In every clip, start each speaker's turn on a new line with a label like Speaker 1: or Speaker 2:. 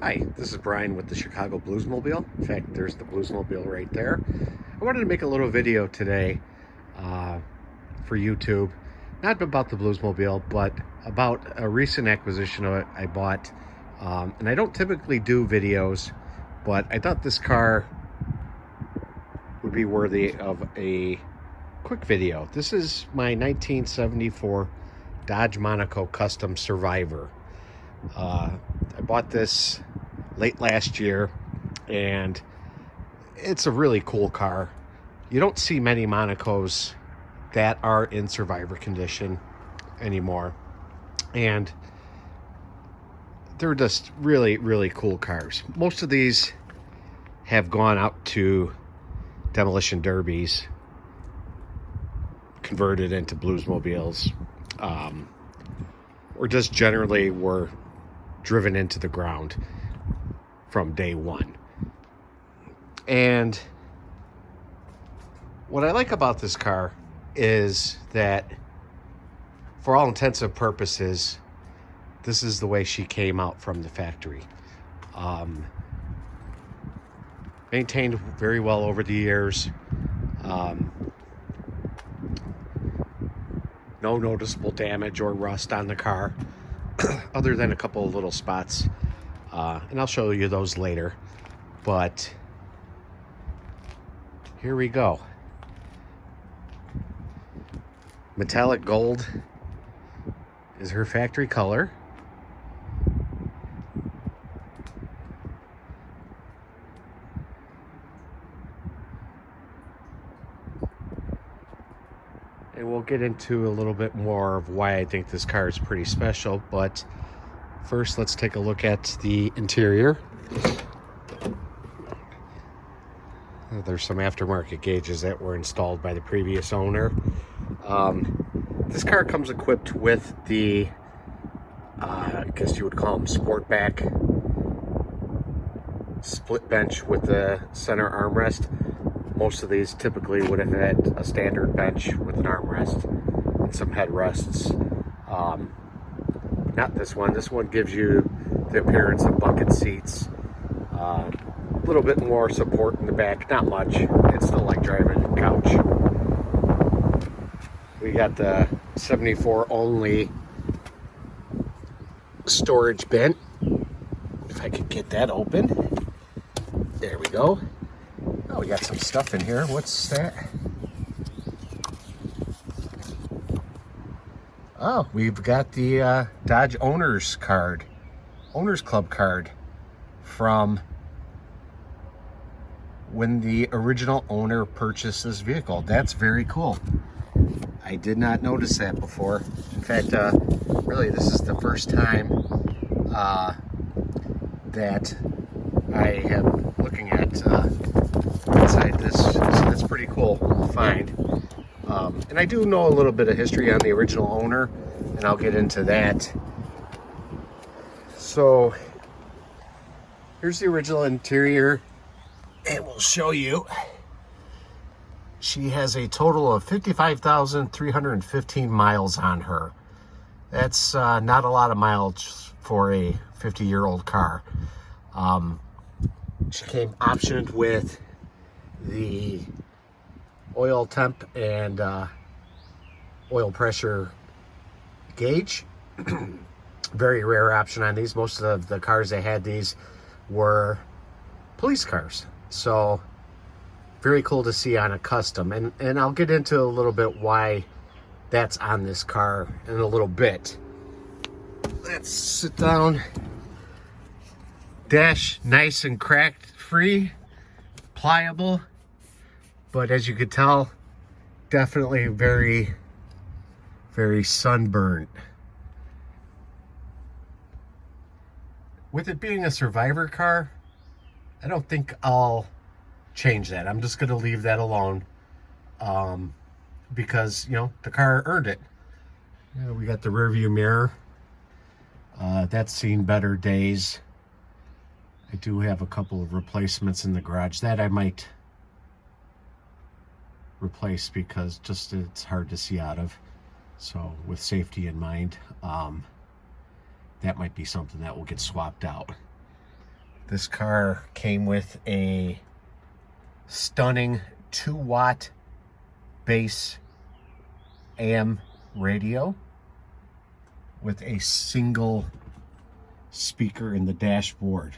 Speaker 1: Hi, this is Brian with the Chicago Bluesmobile. In fact, there's the Bluesmobile right there. I wanted to make a little video today for YouTube, not about the Bluesmobile, but about a recent acquisition I bought. And I don't typically do videos, but I thought this car would be worthy of a quick video. This is my 1974 Dodge Monaco Custom Survivor. I bought this late last year, and it's a really cool car. You don't see many Monacos that are in Survivor condition anymore, and they're just really, really cool cars. Most of these have gone out to demolition derbies, converted into Bluesmobiles, or just generally were driven into the ground from day one. And what I like about this car is that, for all intensive purposes, this is the way she came out from the factory. Maintained very well over the years. No noticeable damage or rust on the car, other than a couple of little spots, and I'll show you those later. But here we go. Metallic gold is her factory color. And we'll get into a little bit more of why I think this car is pretty special, but first let's take a look at the interior. There's some aftermarket gauges that were installed by the previous owner. This car comes equipped with the, I guess you would call them Sportback split bench with the center armrest. Most of these typically would have had a standard bench with an armrest and some headrests. Not this one. This one gives you the appearance of bucket seats. A little bit more support in the back. Not much. It's still like driving a couch. We got the 74 only storage bin. If I could get that open. There we go. Oh, we got some stuff in here. What's that? Oh, we've got the Dodge Owner's Club card from when the original owner purchased this vehicle. That's very cool. I did not notice that before. In fact, really, this is the first time that I am looking at inside this, so that's pretty cool find. And I do know a little bit of history on the original owner, and I'll get into that. So here's the original interior, and we'll show you. She has a total of 55,315 miles on her. That's not a lot of mileage for a 50-year-old car. She came optioned with the oil temp and oil pressure gauge. Very rare option on these. Most of the cars that had these were police cars. So very cool to see on a custom. And I'll get into a little bit why that's on this car in a little bit. Let's sit down. Dash nice and cracked free, pliable, but as you could tell, definitely very, very sunburnt. With it being a Survivor car, I don't think I'll change that. I'm just going to leave that alone, because, you know, the car earned it. You know, we got the rear view mirror. That's seen better days. I do have a couple of replacements in the garage that I might replace because just it's hard to see out of. So with safety in mind, that might be something that will get swapped out. This car came with a stunning 2-watt bass AM radio with a single speaker in the dashboard.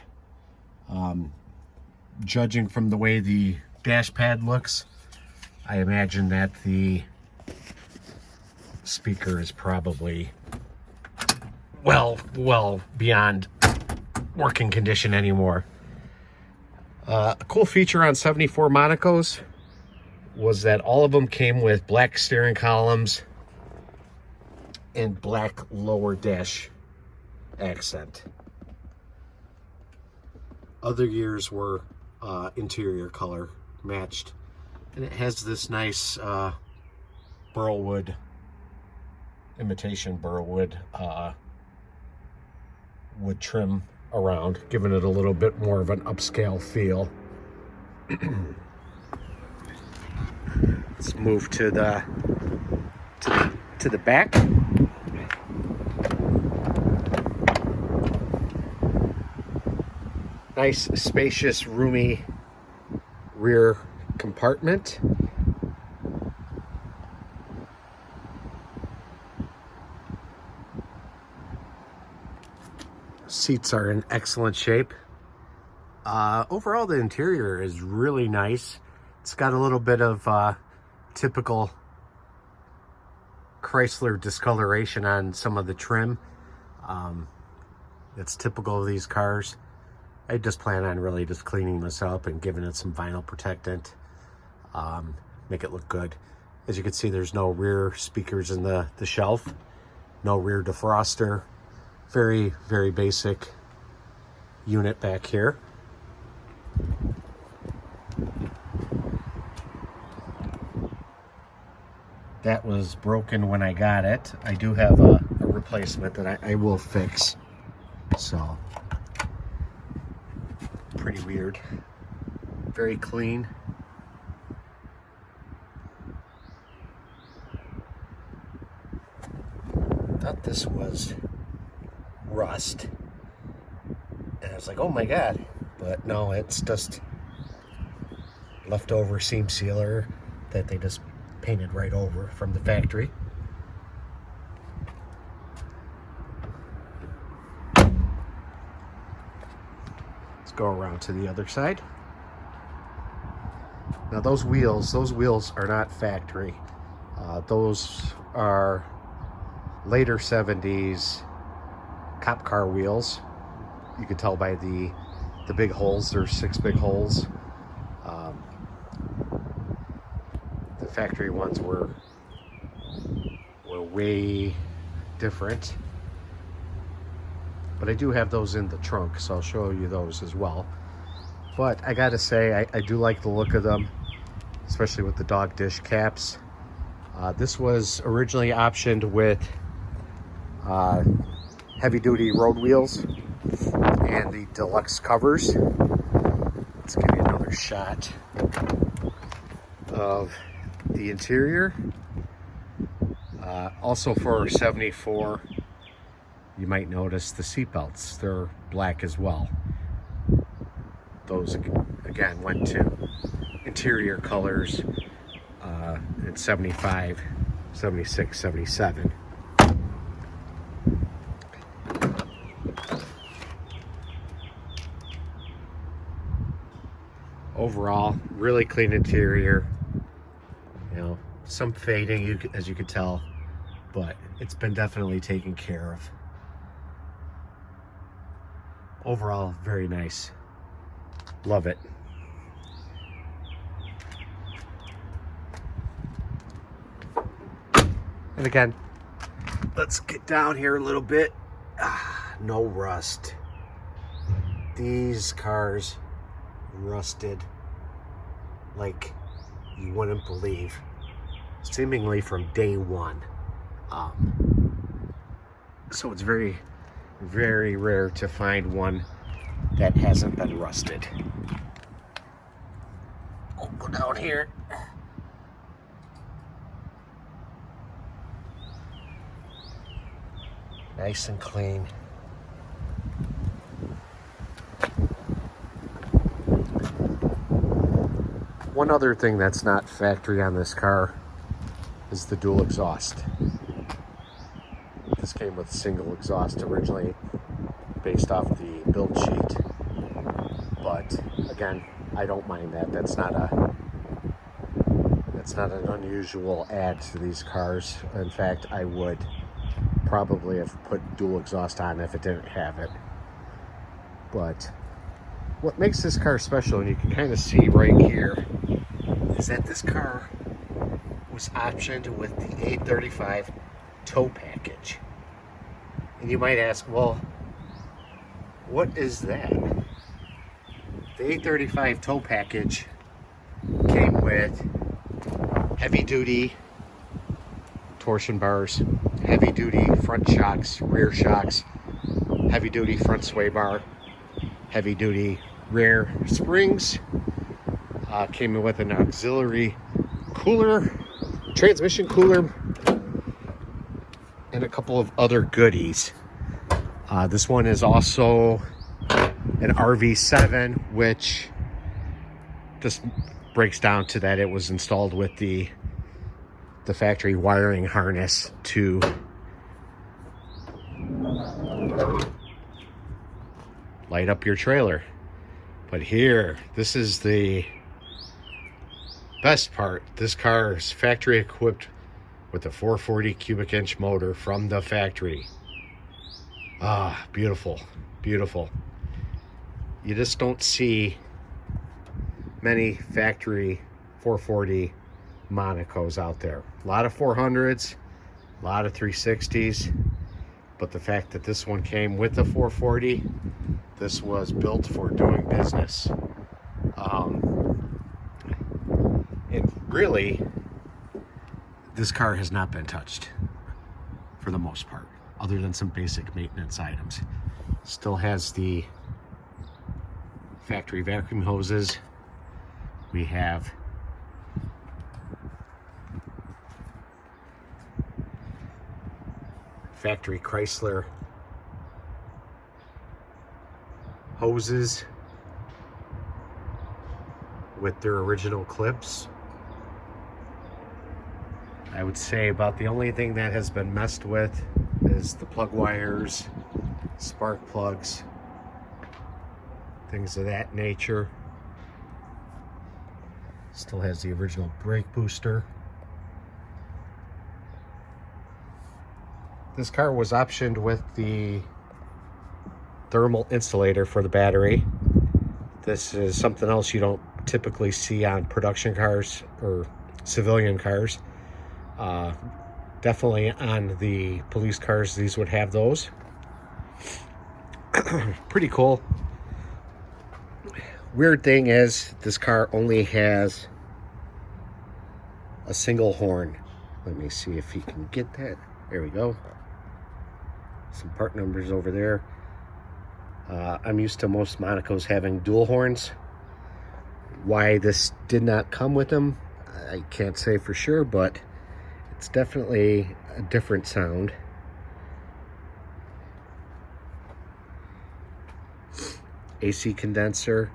Speaker 1: Judging from the way the dash pad looks, I imagine that the speaker is probably well beyond working condition anymore. A cool feature on 74 Monacos was that all of them came with black steering columns and black lower dash accent. Other years were interior color matched, and it has this nice burlwood, imitation burlwood wood trim around, giving it a little bit more of an upscale feel. Let's move to the back. Nice, spacious, roomy rear compartment. Seats are in excellent shape. Overall, the interior is really nice. It's got a little bit of typical Chrysler discoloration on some of the trim. It's typical of these cars. I just plan on really just cleaning this up and giving it some vinyl protectant. Make it look good. As you can see, there's no rear speakers in the shelf. No rear defroster. Very, very basic unit back here. That was broken when I got it. I do have a replacement that I will fix. So, pretty weird. Very clean. Thought this was rust. And I was like, oh my God. But no, it's just leftover seam sealer that they just painted right over from the factory. Let's go around to the other side. Now those wheels are not factory. Those are later 70s cop car wheels. You can tell by the big holes. There's 6 big holes. The factory ones were way different, but I do have those in the trunk, so I'll show you those as well. But I gotta say, I do like the look of them, especially with the dog dish caps. This was originally optioned with heavy-duty road wheels and the deluxe covers. Let's give you another shot of the interior. Also for 74, you might notice the seat belts. They're black as well. Those again went to interior colors in 75, 76, 77. Overall, really clean interior. You know, some fading, as you could tell, but it's been definitely taken care of. Overall, very nice. Love it. And again, let's get down here a little bit. No rust. These cars rusted like you wouldn't believe, seemingly from day one. So it's very, very rare to find one that hasn't been rusted. I'll go down here. Nice and clean. One other thing that's not factory on this car is the dual exhaust. This came with single exhaust originally based off the build sheet. But again, I don't mind that. That's not an unusual add to these cars. In fact, I would probably have put dual exhaust on if it didn't have it. But what makes this car special, and you can kind of see right here, is that this car was optioned with the A35 tow package. And you might ask, well, what is that? The A35 tow package came with heavy duty torsion bars, heavy duty front shocks, rear shocks, heavy duty front sway bar, heavy duty rear springs, came in with an auxiliary cooler, transmission cooler, and a couple of other goodies. This one is also an RV7, which just breaks down to that it was installed with the factory wiring harness to light up your trailer. But here, this is the best part. This car is factory equipped with a 440 cubic inch motor from the factory. Ah, beautiful, beautiful. You just don't see many factory 440 Monacos out there. A lot of 400s, a lot of 360s, but the fact that this one came with the 440, this was built for doing business. And really, this car has not been touched for the most part, other than some basic maintenance items. Still has the factory vacuum hoses. We have factory Chrysler hoses with their original clips. I would say about the only thing that has been messed with is the plug wires, spark plugs, things of that nature. Still has the original brake booster. This car was optioned with the thermal insulator for the battery. This is something else you don't typically see on production cars or civilian cars. Definitely on the police cars, these would have those. Pretty cool. Weird thing is, this car only has a single horn. Let me see if you can get that. There we go. Some part numbers over there. I'm used to most Monacos having dual horns. Why this did not come with them, I can't say for sure, but it's definitely a different sound. AC condenser.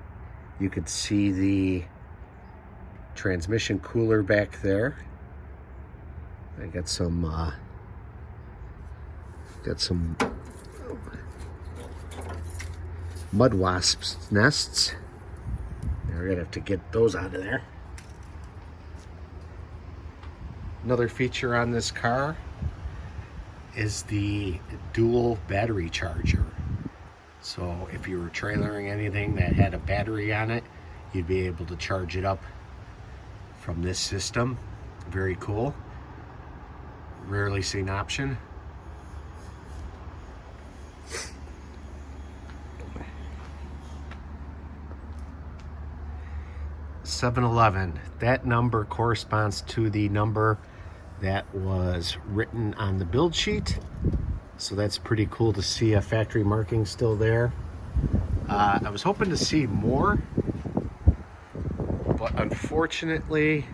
Speaker 1: You could see the transmission cooler back there. I got some mud wasps nests. We're gonna have to get those out of there. Another feature on this car is the dual battery charger. So if you were trailering anything that had a battery on it, you'd be able to charge it up from this system. Very cool. Rarely seen option. $711. That number corresponds to the number that was written on the build sheet. So that's pretty cool to see a factory marking still there. I was hoping to see more, but unfortunately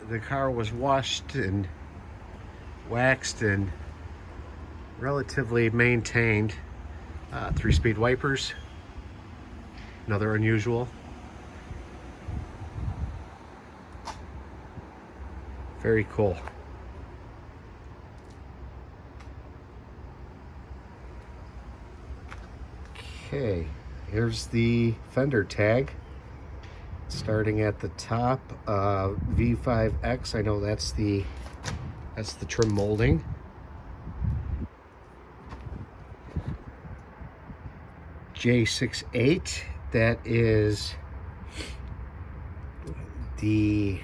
Speaker 1: the car was washed and waxed and relatively maintained. 3-speed wipers, another unusual. Very cool. Okay, here's the fender tag. Starting at the top, V5X. I know that's the trim molding. J68, that is the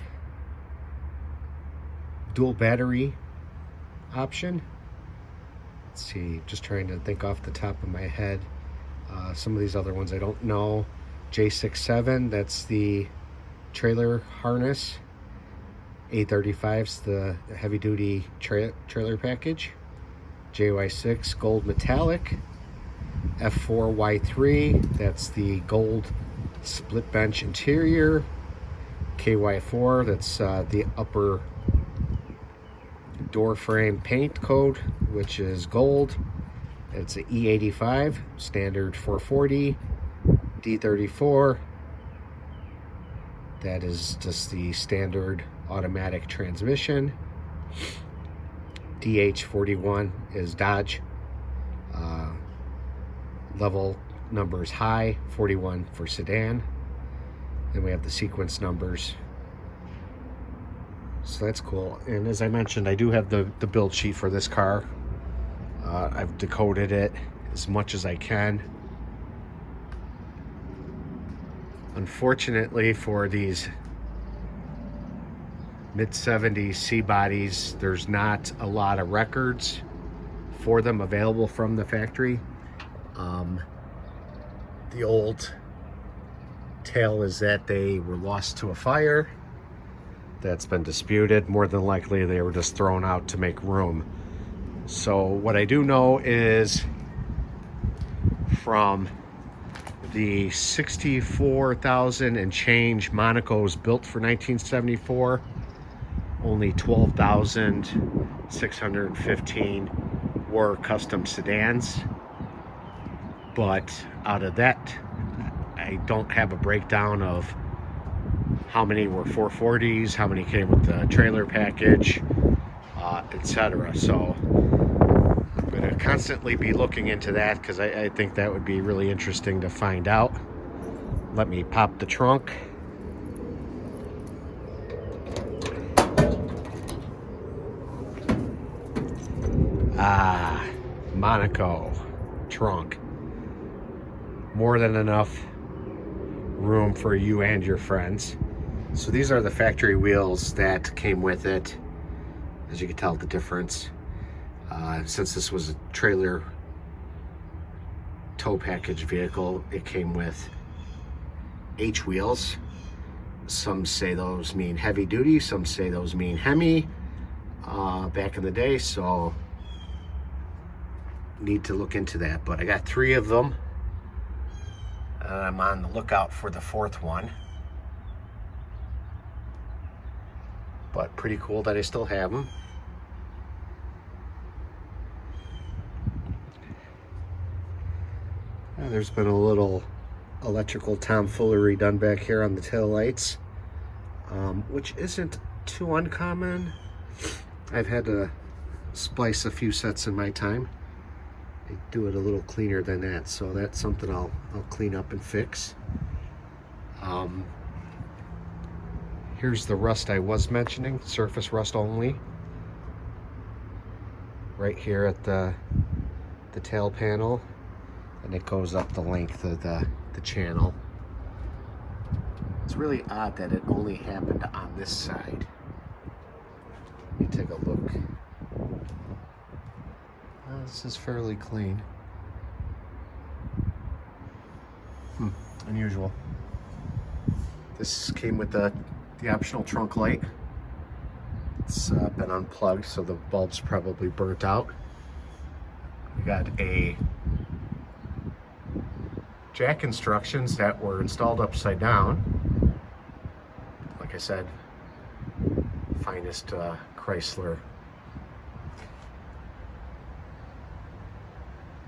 Speaker 1: dual battery option. Let's see, just trying to think off the top of my head. Some of these other ones I don't know. J67, that's the trailer harness. A35's the heavy duty trailer package. JY6 gold metallic. F4Y3, that's the gold split bench interior. KY4, that's the upper door frame paint code, which is gold. It's an E85 standard 440. D34, that is just the standard automatic transmission. DH41 is Dodge. Level numbers high, 41 for sedan. Then we have the sequence numbers. So that's cool. And as I mentioned, I do have the build sheet for this car. I've decoded it as much as I can. Unfortunately for these mid-70s C bodies, there's not a lot of records for them available from the factory. The old tale is that they were lost to a fire. That's been disputed. More than likely they were just thrown out to make room. So what I do know is from the 64,000 and change Monacos built for 1974, only 12,615 were custom sedans. But out of that, I don't have a breakdown of how many were 440s, how many came with the trailer package, etc. So I'm going to constantly be looking into that because I think that would be really interesting to find out. Let me pop the trunk. Monaco trunk. More than enough room for you and your friends. So these are the factory wheels that came with it. As you can tell the difference. Since this was a trailer tow package vehicle, it came with H wheels. Some say those mean heavy duty, some say those mean Hemi back in the day, so need to look into that. But I got 3 of them. I'm on the lookout for the 4th one. But pretty cool that I still have them. There's been a little electrical tomfoolery done back here on the tail lights, which isn't too uncommon. I've had to splice a few sets in my time. They do it a little cleaner than that, so that's something I'll clean up and fix. Here's the rust I was mentioning, surface rust only. Right here at the tail panel, and it goes up the length of the channel. It's really odd that it only happened on this side. Let me take a look. This is fairly clean. Unusual. This came with the optional trunk light. It's been unplugged, so the bulb's probably burnt out. We got a jack instructions that were installed upside down. Like I said, finest Chrysler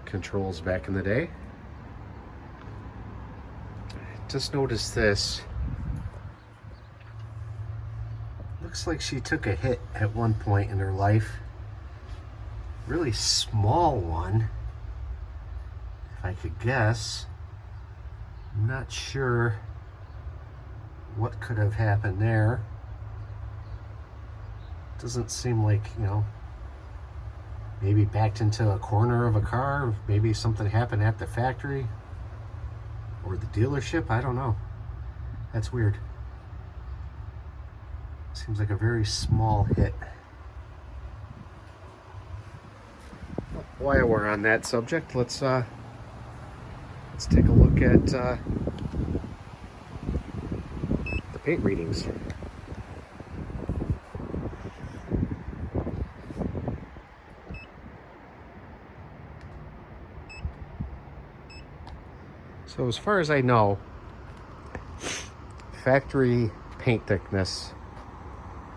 Speaker 1: controls back in the day. Just noticed this. Looks like she took a hit at one point in her life. Really small one, if I could guess. I'm not sure what could have happened there. Doesn't seem like, you know, maybe backed into a corner of a car. Maybe something happened at the factory or the dealership. I don't know. That's weird. Seems like a very small hit. While we're on that subject, let's take a look at the paint readings. So as far as I know, factory paint thickness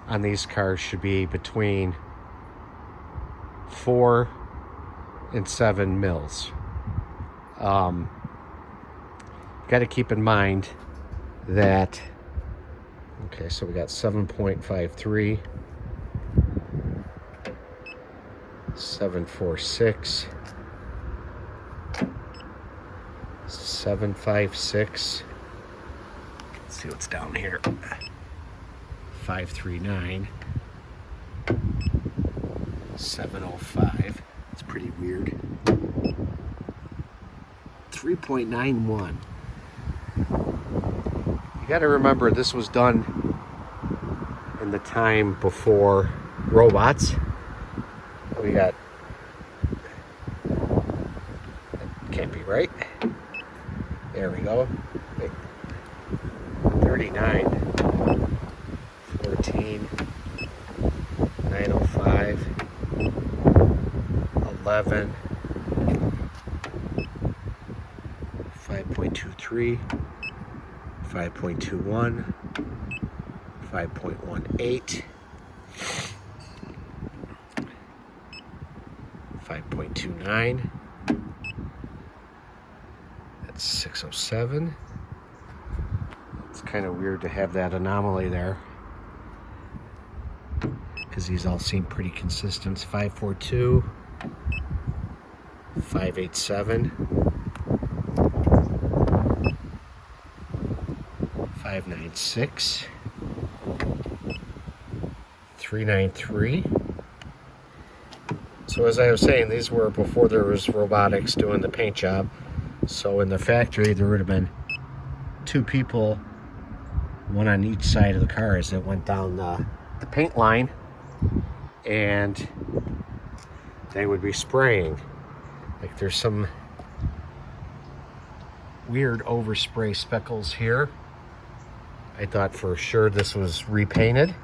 Speaker 1: on these cars should be between 4 and 7 mils. Got to keep in mind that, okay, so we got 7.53, 746, 756. Let's see what's down here. 539, 705. It's pretty weird. 3.91. You got to remember, this was done in the time before robots. We got, that can't be right. There we go. 39, 14, 905, 11, 5.23, 5.21, 5.18, 5.29. That's 607. It's kind of weird to have that anomaly there, because these all seem pretty consistent. 542, 587, 596, 393. So as I was saying, these were before there was robotics doing the paint job. So in the factory, there would have been 2 people, one on each side of the car as it went down the paint line, and they would be spraying. Like, there's some weird overspray speckles here. I thought for sure this was repainted.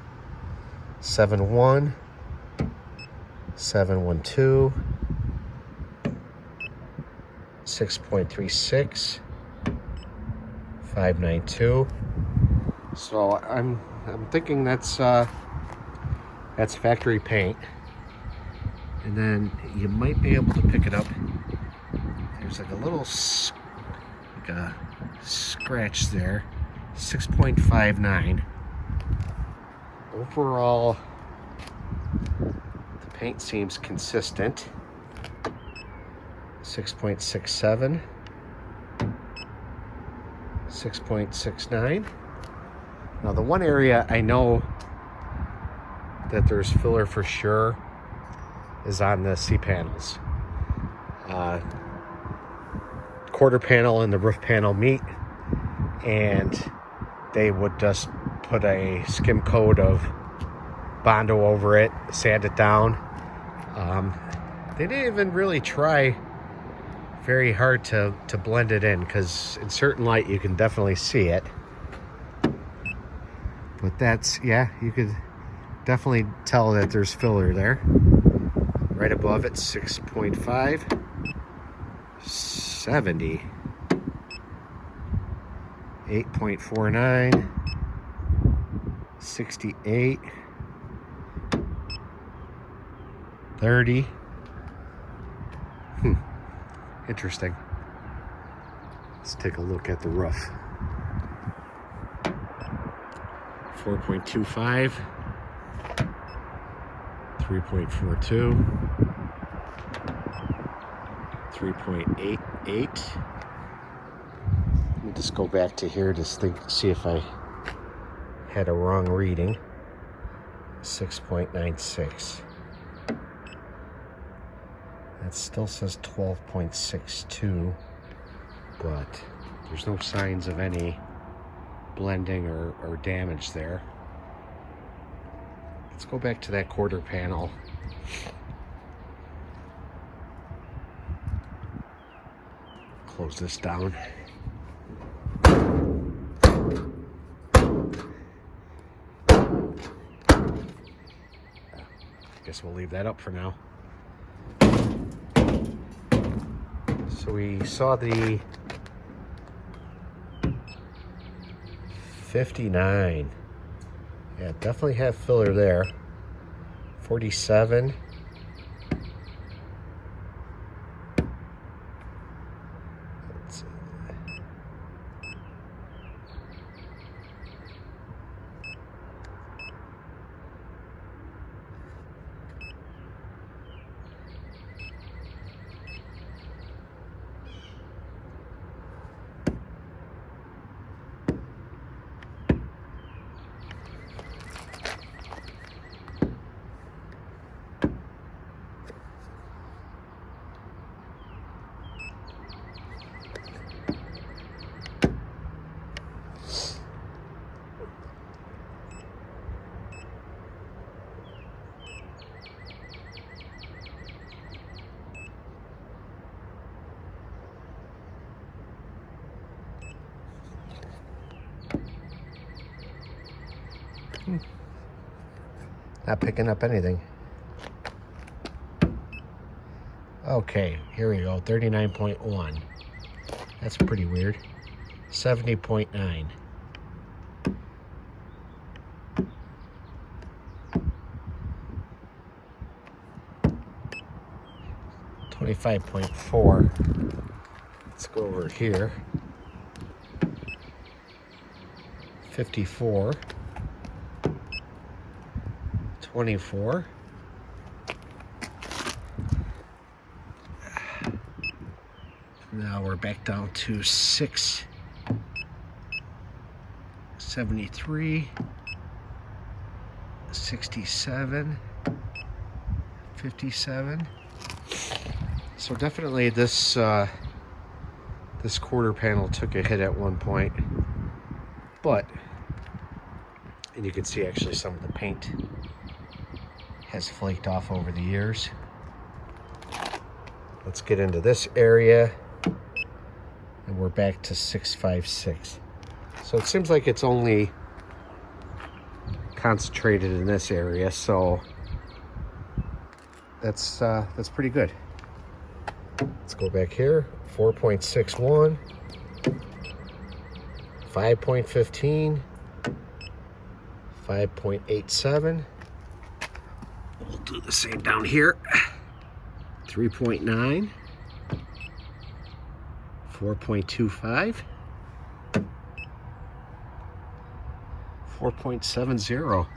Speaker 1: 7.1, 7.12, 6.36, 5.92. So I'm thinking that's factory paint. And then you might be able to pick it up. There's like a little scratch there. 6.59. Overall, the paint seems consistent. 6.67, 6.69. Now the one area I know that there's filler for sure is on the C panels. Quarter panel and the roof panel meet, and they would just put a skim coat of Bondo over it, sand it down. They didn't even really try very hard to blend it in, because in certain light you can definitely see it. But that's, yeah, you could definitely tell that there's filler there. Right above it, 6.5, 70, 8.49, 68, 30. Interesting. Let's take a look at the roof. 4.25, 3.42, 3.88. Let me just go back to here to see if I had a wrong reading. 6.96. That still says 12.62, but there's no signs of any blending or damage there. Let's go back to that quarter panel. Close this down. Guess we'll leave that up for now. So we saw the 59. Yeah, definitely have filler there. 47. Let's see. Not picking up anything. Okay, here we go. 39.1. That's pretty weird. 70.9. $25.4. Let's go over here. 54. 24. Now we're back down to 673, 67, 57. So definitely this this quarter panel took a hit at one point, but, and you can see actually some of the paint has flaked off over the years. Let's get into this area, and we're back to 656. So it seems like it's only concentrated in this area, so that's pretty good. Let's go back here. 4.61, 5.15, 5.87. We'll do the same down here. 3.9, 4.25, 4.70.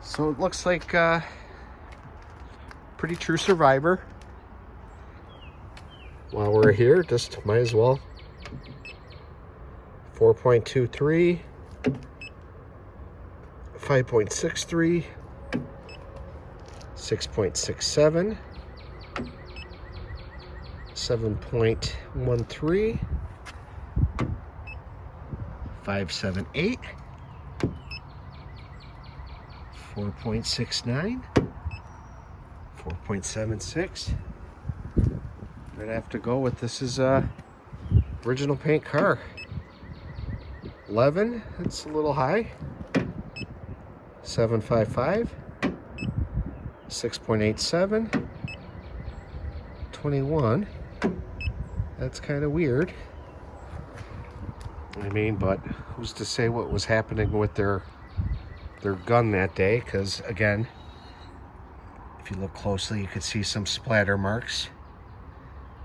Speaker 1: So it looks like pretty true Survivor. While we're here, just might as well. 4.23, 5.63, 6.67, 7.13, 5.78, 4.69, 4.76. I'd have to go with, this is original paint car. 11, that's a little high. 7.55, 6.87, 21. That's kind of weird. I mean, but who's to say what was happening with their gun that day? Because again, if you look closely, you could see some splatter marks.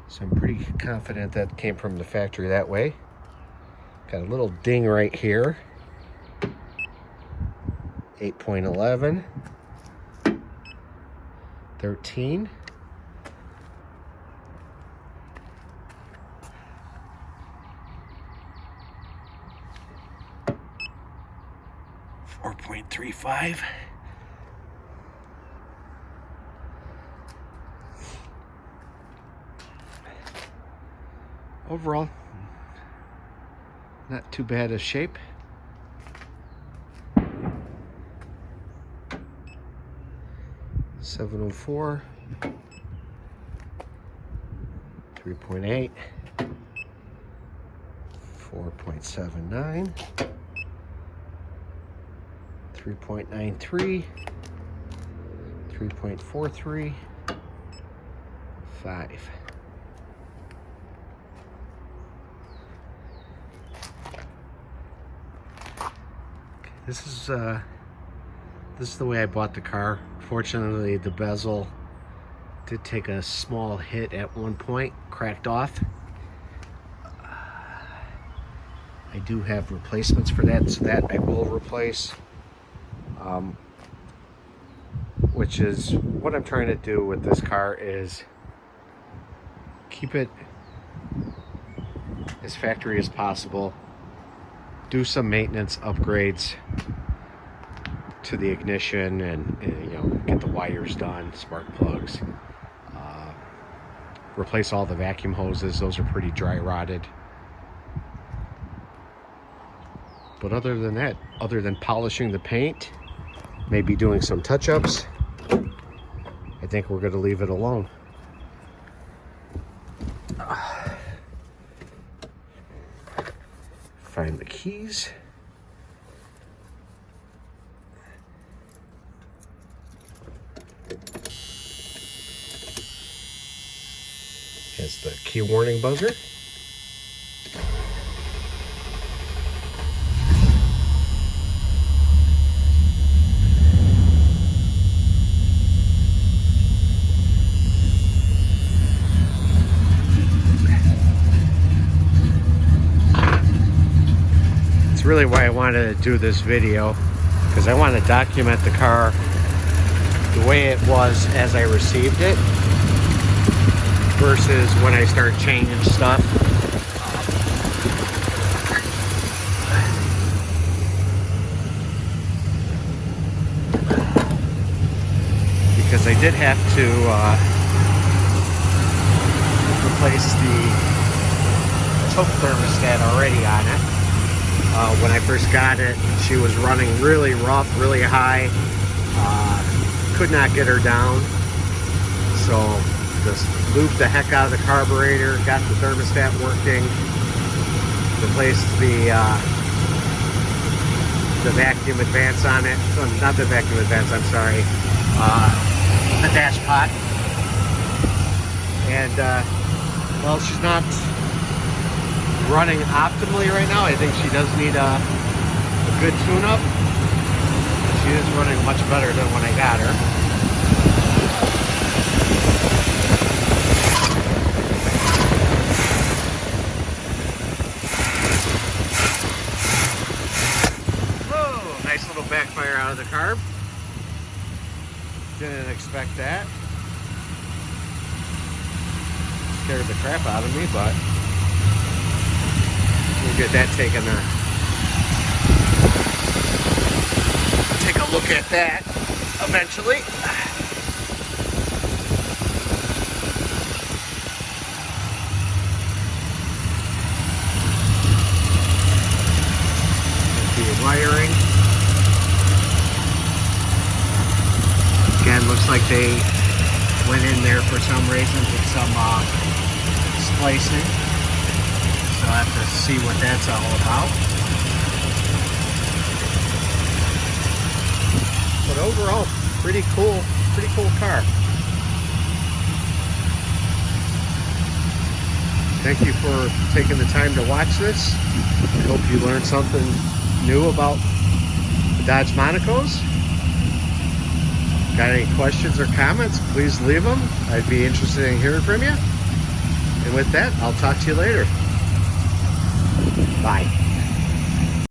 Speaker 1: So I'm pretty confident that came from the factory that way. Got a little ding right here. 8.11, 13, 4.35, overall, not too bad a shape. .704, 3.8, 4.79, 3.93, 3.43, 5. This is the way I bought the car. Fortunately, the bezel did take a small hit at one point, cracked off. I do have replacements for that, so that I will replace. Which is what I'm trying to do with this car, is keep it as factory as possible. Do some maintenance upgrades to the ignition and you know, get the wires done, spark plugs, replace all the vacuum hoses. Those are pretty dry rotted. But other than that, other than polishing the paint, maybe doing some touch-ups, I think we're going to leave it alone. Find the keys. Has the key warning buzzer. It's really why I wanted to do this video, because I want to document the car the way it was as I received it versus when I start changing stuff. Because I did have to replace the choke thermostat already on it. When I first got it, she was running really rough, really high. Could not get her down. So just lubed the heck out of the carburetor, got the thermostat working, replaced the vacuum advance on it. Not the vacuum advance, I'm sorry. The dash pot. And, well, she's not running optimally right now. I think she does need a good tune-up. She is running much better than when I got her. Whoa, nice little backfire out of the carb. Didn't expect that. Scared the crap out of me, but we'll get that taken. Take a look at that eventually. The wiring. Again, looks like they went in there for some reason with some splicing. So I'll have to see what that's all about. But overall, pretty cool car. Thank you for taking the time to watch this. I hope you learned something new about the Dodge Monacos. Got any questions or comments, please leave them. I'd be interested in hearing from you. And with that, I'll talk to you later. Bye.